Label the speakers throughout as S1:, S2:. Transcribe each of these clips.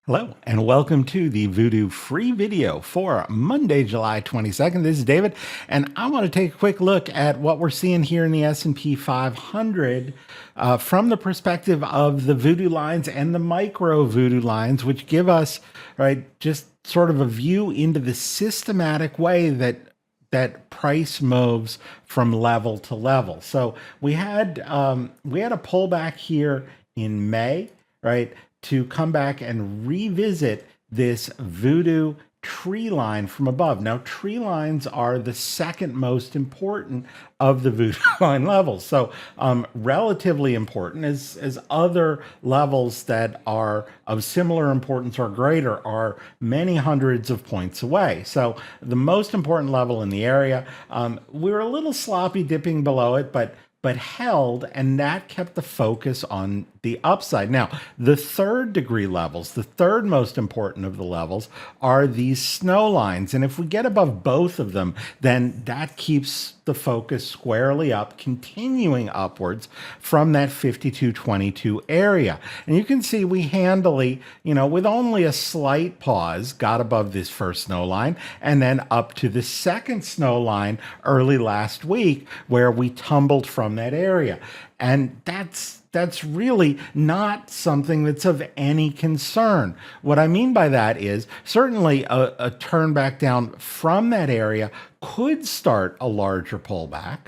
S1: Hello, and welcome to the Voodoo free video for Monday, July 22nd. This is David, and I want to take a quick look at what we're seeing here in the S&P 500 from the perspective of the Voodoo lines and the Micro Voodoo lines, which give us, right, just sort of a view into the systematic way that price moves from level to level. So we had a pullback here in May, right, to come back and revisit this Voodoo tree line from above. Now, tree lines are the second most important of the Voodoo line levels. So relatively important as other levels that are of similar importance or greater are many hundreds of points away. So the most important level in the area, we were a little sloppy dipping below it, but held, and that kept the focus on the upside. Now, the third degree levels, the third most important of the levels, are these snow lines. And if we get above both of them, then that keeps the focus squarely up, continuing upwards from that 5222 area. And you can see we handily, with only a slight pause, got above this first snow line and then up to the second snow line early last week, where we tumbled from that area. And that's really not something that's of any concern. What I mean by that is certainly a turn back down from that area could start a larger pullback,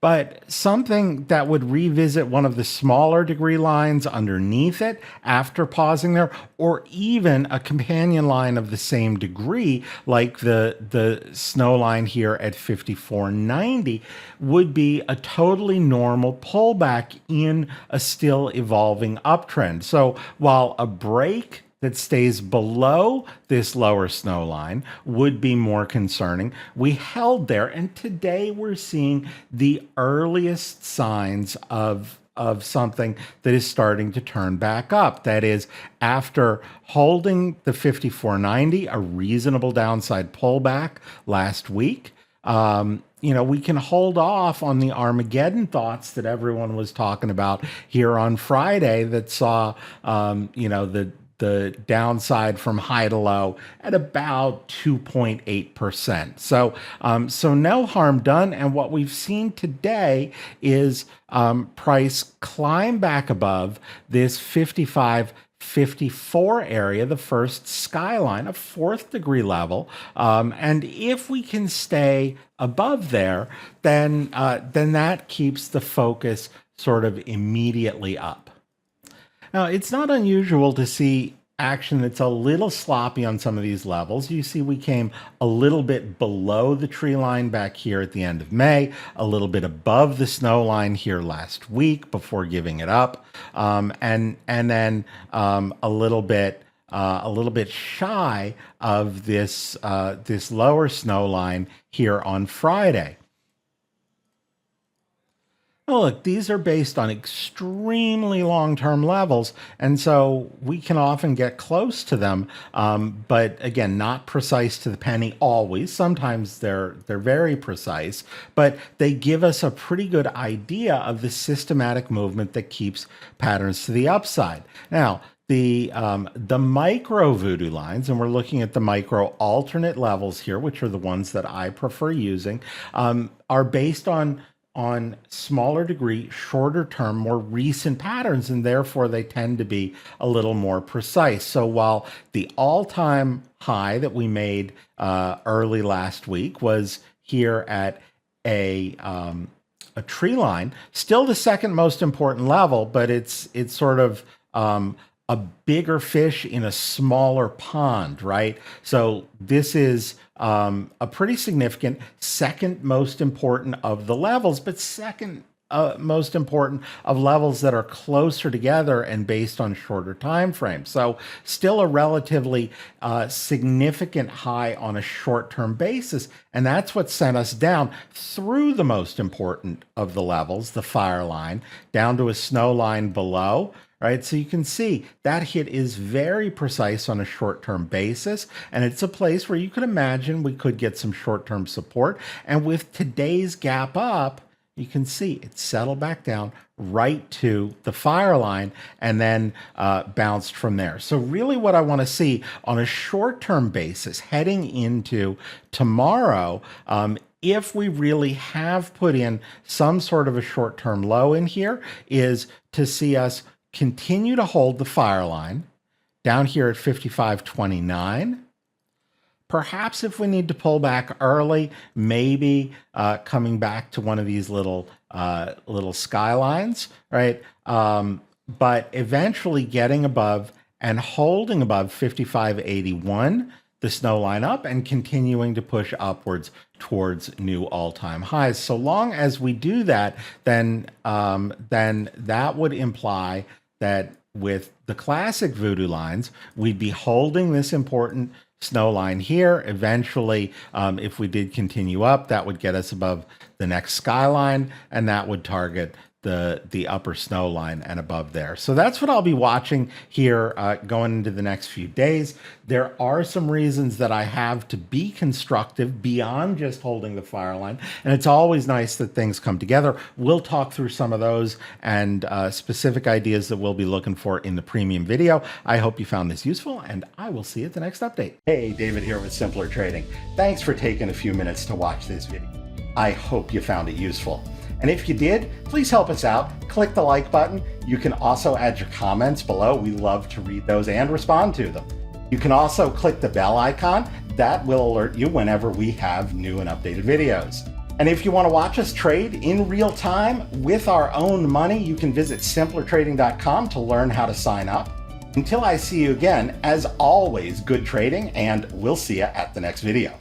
S1: but something that would revisit one of the smaller degree lines underneath it after pausing there, or even a companion line of the same degree, like the snow line here at 5490, would be a totally normal pullback in a still evolving uptrend. So while a break that stays below this lower snow line would be more concerning, we held there, and today we're seeing the earliest signs of something that is starting to turn back up. That is, after holding the 5490, a reasonable downside pullback last week, we can hold off on the Armageddon thoughts that everyone was talking about here on Friday that saw, the downside from high to low at about 2.8%. So no harm done. And what we've seen today is price climb back above this 5554 area, the first skyline, a fourth degree level. And if we can stay above there, then that keeps the focus sort of immediately up. Now, it's not unusual to see action that's a little sloppy on some of these levels. You see we came a little bit below the tree line back here at the end of May, a little bit above the snow line here last week before giving it up, and then a little bit shy of this lower snow line here on Friday. Well, look, these are based on extremely long-term levels, and so we can often get close to them, but again, not precise to the penny always. Sometimes they're very precise, but they give us a pretty good idea of the systematic movement that keeps patterns to the upside. Now, the micro voodoo lines, and we're looking at the micro alternate levels here, which are the ones that I prefer using, are based on smaller degree, shorter term, more recent patterns, and therefore they tend to be a little more precise. So while the all-time high that we made early last week was here at a tree line, still the second most important level, but it's sort of a bigger fish in a smaller pond, right? So this is a pretty significant second most important of the levels, but second most important of levels that are closer together and based on shorter time frames. So still a relatively significant high on a short-term basis, and that's what sent us down through the most important of the levels, the fire line, down to a snow line below. Right, so you can see that hit is very precise on a short-term basis, and it's a place where you could imagine we could get some short-term support. And with today's gap up, you can see it settled back down right to the fire line and then bounced from there. So really what I want to see on a short-term basis heading into tomorrow, if we really have put in some sort of a short-term low in here, is to see us continue to hold the fire line down here at 55.29. Perhaps if we need to pull back early, maybe coming back to one of these little skylines, right? But eventually getting above and holding above 55.81, the snow line up, and continuing to push upwards towards new all-time highs. So long as we do that, then that would imply that with the classic voodoo lines, we'd be holding this important snow line here. Eventually, if we did continue up, that would get us above the next skyline, and that would target the upper snow line and above there. So that's what I'll be watching here going into the next few days. There are some reasons that I have to be constructive beyond just holding the fire line, and it's always nice that things come together. We'll talk through some of those and specific ideas that we'll be looking for in the premium video. I hope you found this useful, and I will see you at the next update. Hey, David here with Simpler Trading. Thanks for taking a few minutes to watch this video. I hope you found it useful. And if you did, please help us out. Click the like button. You can also add your comments below. We love to read those and respond to them. You can also click the bell icon. That will alert you whenever we have new and updated videos. And if you want to watch us trade in real time with our own money, you can visit simplertrading.com to learn how to sign up. Until I see you again, as always, good trading, and we'll see you at the next video.